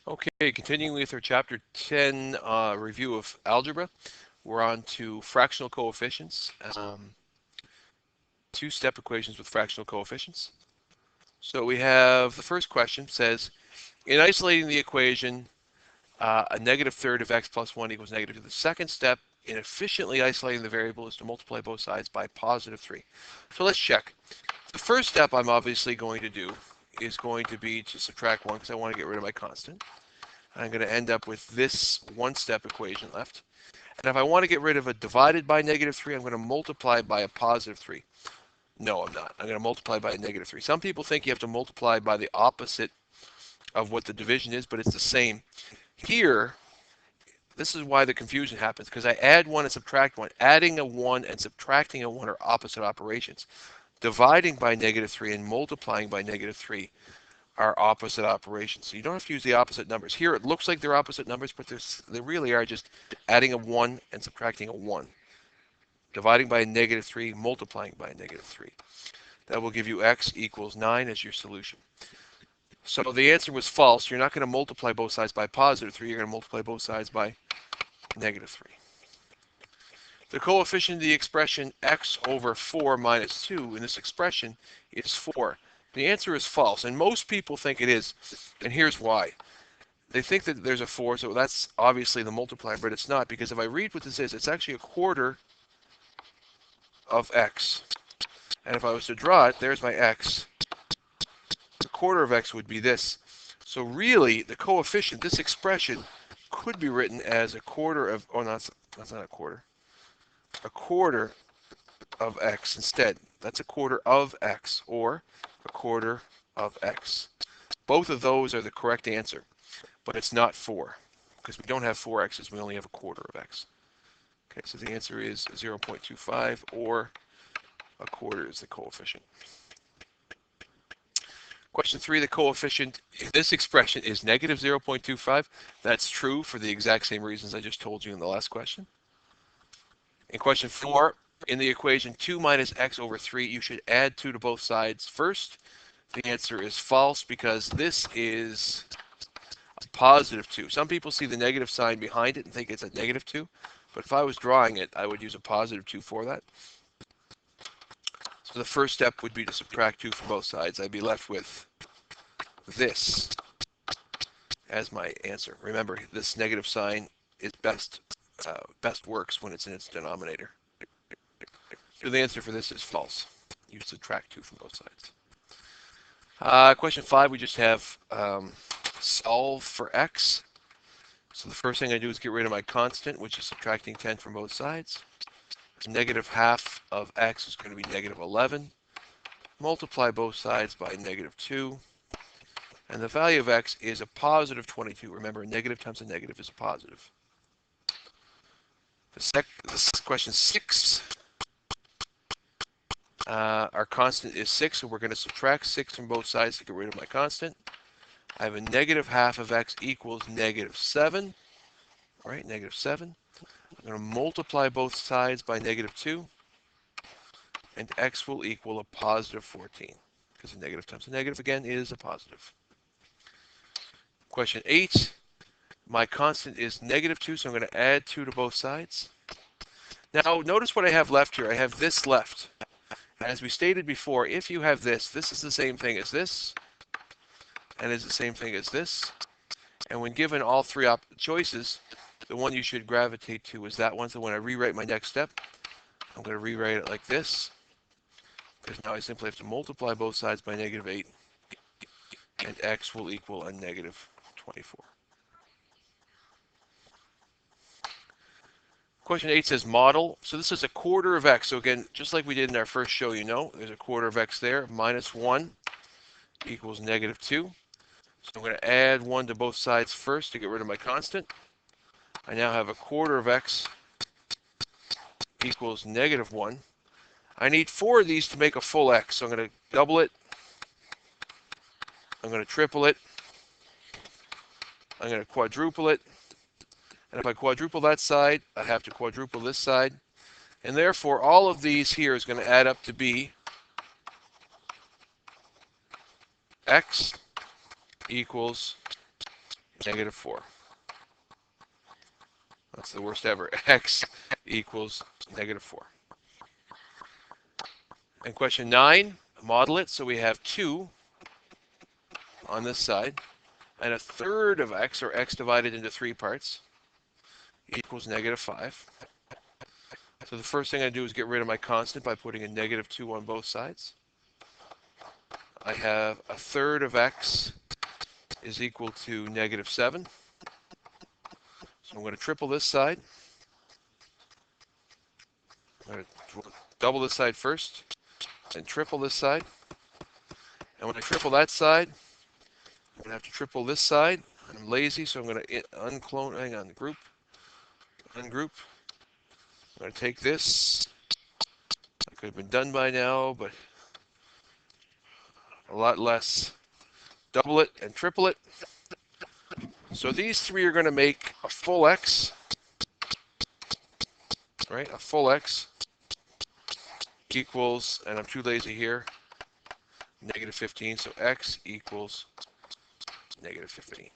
Okay, continuing with our chapter 10 review of algebra, we're on to fractional coefficients, two-step equations with fractional coefficients. So we have the first question says, in isolating the equation, a negative third of x plus 1 equals negative 2. The second step in efficiently isolating the variable is to multiply both sides by positive 3. So let's check. The first step I'm obviously going to do is going to be to subtract 1 because I want to get rid of my constant. I'm going to end up with this one-step equation left. And if I want to get rid of a divided by negative 3, I'm going to multiply by a positive 3. No, I'm not. I'm going to multiply by a negative 3. Some people think you have to multiply by the opposite of what the division is, but it's the same. Here, this is why the confusion happens, because I add 1 and subtract 1. Adding a 1 and subtracting a 1 are opposite operations. Dividing by negative 3 and multiplying by negative 3 are opposite operations. So you don't have to use the opposite numbers. Here it looks like they're opposite numbers, but they really are just adding a 1 and subtracting a 1. Dividing by a negative 3, multiplying by a negative 3. That will give you x equals 9 as your solution. So the answer was false. You're not going to multiply both sides by positive 3. You're going to multiply both sides by negative 3. The coefficient of the expression x over 4 minus 2 in this expression is 4. The answer is false, and most people think it is, and here's why. They think that there's a 4, so that's obviously the multiplier, but it's not, because if I read what this is, it's actually a quarter of x. And if I was to draw it, there's my x. A quarter of x would be this. So really, the coefficient, this expression, could be written as a quarter of, oh, no, that's not a quarter. A quarter of x instead. That's a quarter of x, or a quarter of x. Both of those are the correct answer, but it's not 4, because we don't have 4 x's, we only have a quarter of x. Okay, so the answer is 0.25, or a quarter is the coefficient. Question 3, the coefficient in this expression is negative 0.25. That's true for the exact same reasons I just told you in the last question. In question 4, in the equation 2 minus x over 3, you should add 2 to both sides first. The answer is false, because this is a positive 2. Some people see the negative sign behind it and think it's a negative 2, but if I was drawing it, I would use a positive 2 for that. So the first step would be to subtract 2 from both sides. I'd be left with this as my answer. Remember, this negative sign is best works when it's in its denominator. So the answer for this is false. You subtract 2 from both sides. Question 5, we just have solve for x. So the first thing I do is get rid of my constant, which is subtracting 10 from both sides. Negative half of x is going to be negative 11. Multiply both sides by negative 2. And the value of x is a positive 22. Remember, a negative times a negative is a positive. This is question 6. Our constant is 6, so we're going to subtract 6 from both sides to get rid of my constant. I have a negative half of x equals negative 7. All right, negative 7. I'm going to multiply both sides by negative 2. And x will equal a positive 14. Because a negative times a negative, again, is a positive. Question 8. My constant is negative 2, so I'm going to add 2 to both sides. Now, notice what I have left here. I have this left. As we stated before, if you have this is the same thing as this, and is the same thing as this. And when given all three choices, the one you should gravitate to is that one. So when I rewrite my next step, I'm going to rewrite it like this. Because now I simply have to multiply both sides by negative 8. And x will equal a negative 24. Question 8 says model. So this is a quarter of x. So again, just like we did in our first show, there's a quarter of x there. Minus 1 equals negative 2. So I'm going to add 1 to both sides first to get rid of my constant. I now have a quarter of x equals negative 1. I need 4 of these to make a full x. So I'm going to double it. I'm going to triple it. I'm going to quadruple it. And if I quadruple that side, I have to quadruple this side. And therefore, all of these here is going to add up to be x equals negative 4. That's the worst ever. X equals negative 4. And question 9, model it. So we have 2 on this side, and a third of x, or x divided into 3 parts, equals negative 5. So the first thing I do is get rid of my constant by putting a negative 2 on both sides. I have a third of x is equal to negative 7. So I'm going to triple this side. I'm going to double this side first, and triple this side. And when I triple that side, I'm going to have to triple this side. I'm lazy, so I'm going to unclone, hang on, group, ungroup. I'm going to take this. It could have been done by now, but a lot less. Double it and triple it. So these 3 are going to make a full x, right? A full x equals, and I'm too lazy here, negative 15. So x equals negative 15.